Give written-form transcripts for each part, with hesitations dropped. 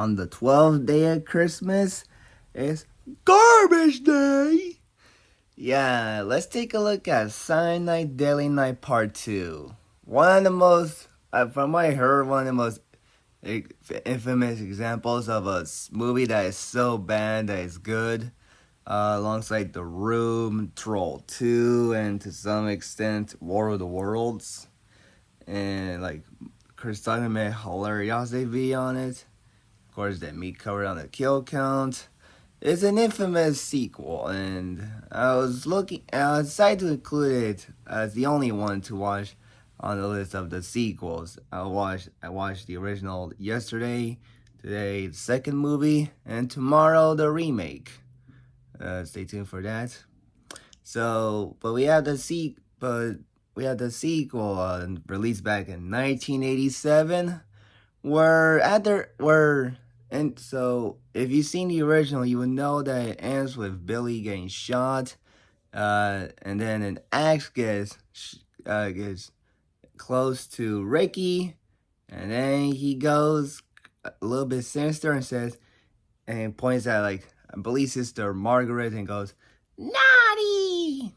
on the 12th day of Christmas, it's Garbage Day. Yeah, let's take a look at Silent Night, Deadly Night Part 2. One of the most, from what I heard, one of the most infamous examples of a movie that is so bad that it's good. Alongside The Room, Troll 2, and to some extent War of the Worlds. And like Chris Tucker made hilarious video on it. Of course, that me covered on the kill count. It's an infamous sequel, and I decided to include it as the only one to watch on the list of the sequels. I watched the original yesterday, today the second movie, and tomorrow the remake. Stay tuned for that. But we have the sequel released back in 1987, and so if you've seen the original, you would know that it ends with Billy getting shot, and then an axe gets close to Ricky, and then he goes a little bit sinister and points at I believe Sister Margaret and goes, "Naughty!"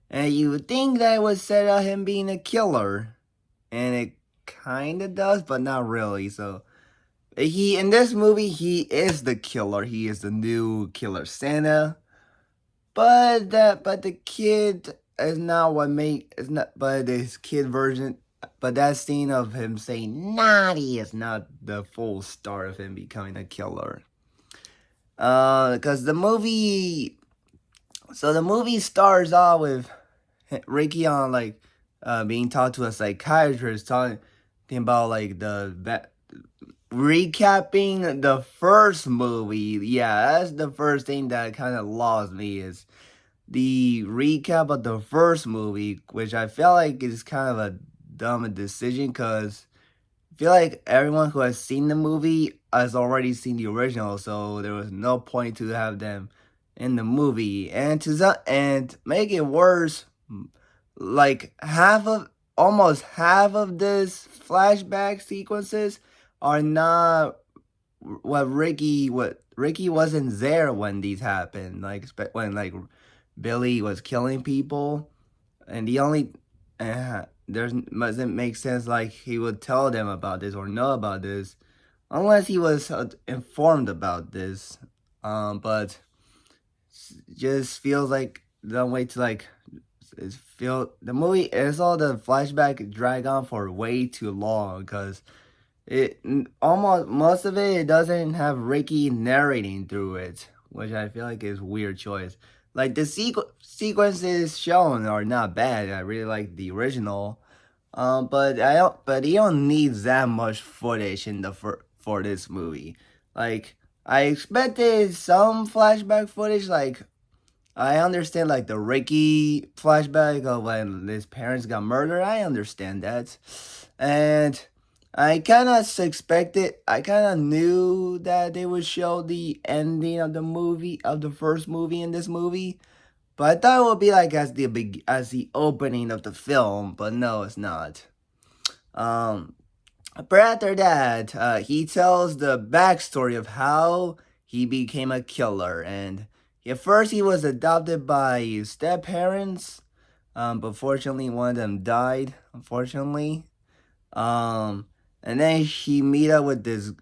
And you would think that would set up him being a killer, and it kind of does, but not really. So in this movie, he is the killer. He is the new killer Santa. But the kid is not what make is not. But this kid version. But that scene of him saying "naughty" is not the full start of him becoming a killer. Because the movie starts off with Ricky on being talked to a psychiatrist talking about recapping the first movie. Yeah, that's the first thing that kind of lost me is the recap of the first movie, which I feel like is kind of a dumb decision because I feel like everyone who has seen the movie has already seen the original, so there was no point to have them in the movie. And and make it worse, almost half of this flashback sequences are not what Ricky wasn't there when these happened. When Billy was killing people, and the only doesn't make sense he would tell them about this or know about this unless he was informed about this. But just feels like the way to the movie is all the flashback drag on for way too long because almost most of it doesn't have Ricky narrating through it, which I feel like is a weird choice. Like the sequences shown are not bad. I really like the original, but you don't need that much footage in for this movie. Like I expected some flashback footage. I understand the Ricky flashback of when his parents got murdered. I understand that, and I kind of knew that they would show the ending of the first movie in this movie, but I thought it would be as the opening of the film, but no, it's not. Um, but after that, he tells the backstory of how he became a killer, and at first he was adopted by his step parents, but fortunately one of them died. Unfortunately, and then he meet up with this,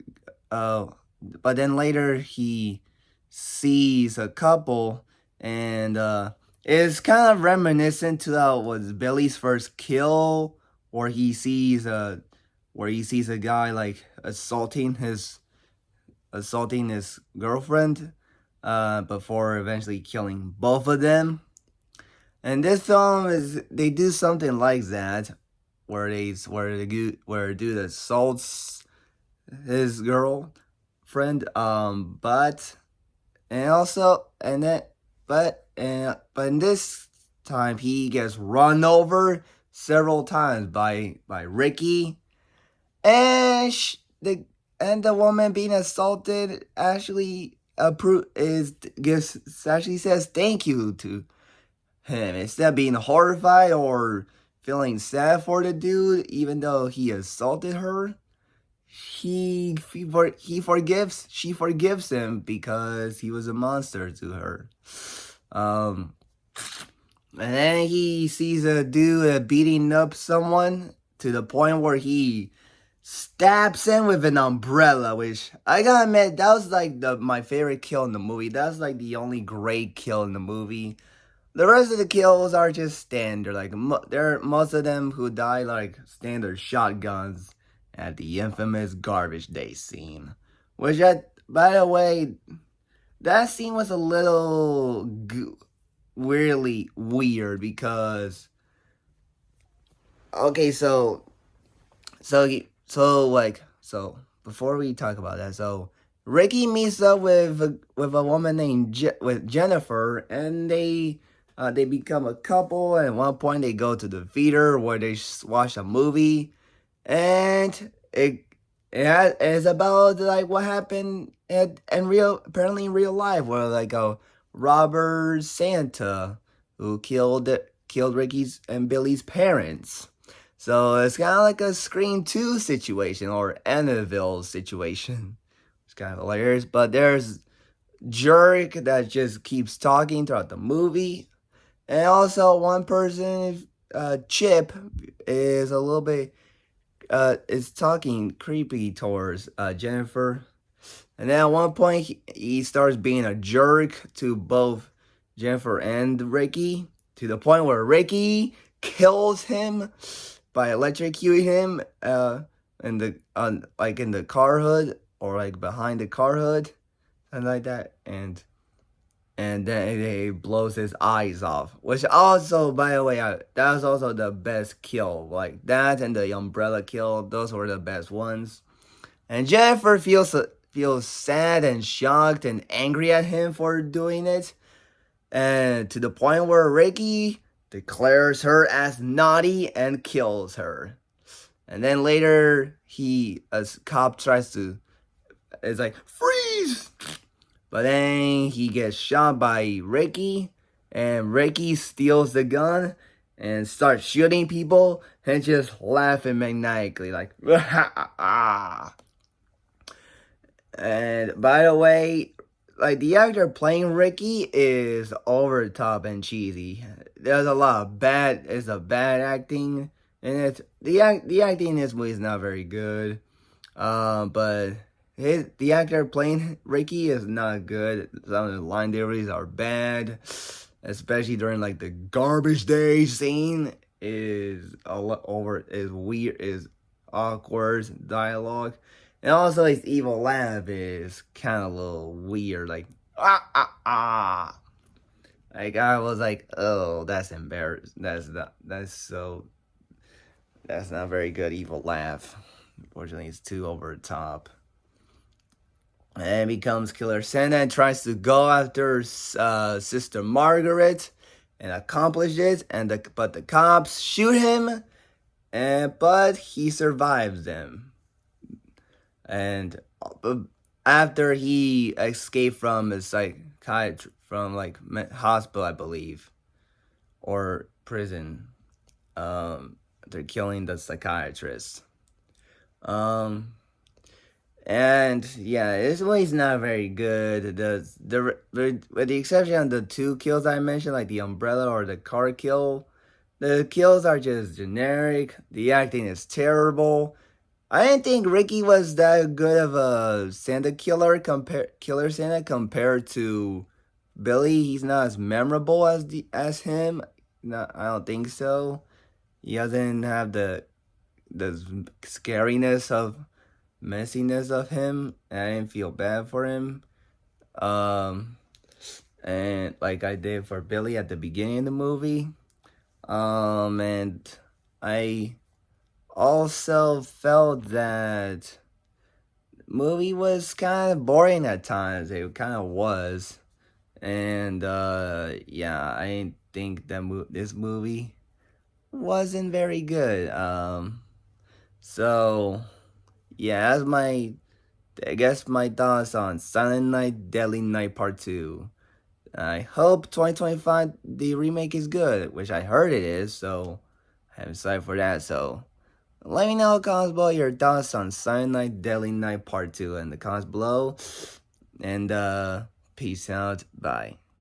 but then later he sees a couple, and it's kind of reminiscent to how was Billy's first kill, where he sees a guy assaulting his girlfriend, before eventually killing both of them. And this film they do something like that, where dude assaults his girlfriend, but and also and then but in this time he gets run over several times by Ricky, and the woman being assaulted actually actually says thank you to him instead of being horrified or feeling sad for the dude, even though he assaulted her. she forgives him because he was a monster to her. Um, and then he sees a dude beating up someone to the point where he stabs him with an umbrella, which I gotta admit that was like my favorite kill in the movie. That's like the only great kill in the movie. The rest of the kills are just standard. Like there, most of them who die like standard shotguns at the infamous garbage day scene. Which, by the way, that scene was a little weirdly weird because okay, so before we talk about that, so Ricky meets up with a woman named with Jennifer, and they become a couple. And at one point, they go to the theater where they watch a movie, and it's about like what happened in real life, where like a robber Santa who killed Ricky's and Billy's parents. So it's kind of like a Scream 2 situation or Annabelle situation. It's kind of hilarious. But there's Jerk that just keeps talking throughout the movie. And also one person, Chip, is a little bit, is talking creepy towards Jennifer. And then at one point, he starts being a jerk to both Jennifer and Ricky, to the point where Ricky kills him by electrocuting him in the like in the car hood or like behind the car hood, something like that, and then he blows his eyes off. Which also, by the way, that was also the best kill. Like that and the umbrella kill, those were the best ones. And Jennifer feels sad and shocked and angry at him for doing it, and to the point where Ricky declares her as naughty and kills her. And then later, a cop tries to, it's like, freeze! But then he gets shot by Ricky, and Ricky steals the gun and starts shooting people and just laughing maniacally, like, ah. And by the way, like the actor playing Ricky is over the top and cheesy. There's a lot of bad acting, and the acting in this movie is not very good. But the actor playing Ricky is not good. Some of the line deliveries are bad, especially during like the garbage day scene is a lot over is weird is awkward dialogue. And also his evil laugh is kind of a little weird, like ah ah ah. Like I was like, oh, that's embarrassing. That's not very good evil laugh. Unfortunately, it's too over the top. And becomes Killer Santa and tries to go after Sister Margaret and accomplish it. But the cops shoot him, but he survives them. And after he escaped from a psychiatrist, from like hospital, I believe, or prison, they're killing the psychiatrist. And yeah, this movie's not very good. With the exception of the two kills I mentioned, like the umbrella or the car kill, the kills are just generic. The acting is terrible. I didn't think Ricky was that good of a Santa killer Santa compared to Billy. He's not as memorable as him. No, I don't think so. He doesn't have the scariness of messiness of him, and I didn't feel bad for him. And like I did for Billy at the beginning of the movie. And I also felt that movie was kind of boring at times. It kind of was, and yeah, I didn't think that this movie wasn't very good. So yeah, that's I guess my thoughts on Silent Night, Deadly Night Part 2. I hope 2025 the remake is good, which I heard it is, so I'm excited for that. So Let me know in the comments below your thoughts on Silent Night, Deadly Night Part 2 in the comments below. And peace out. Bye.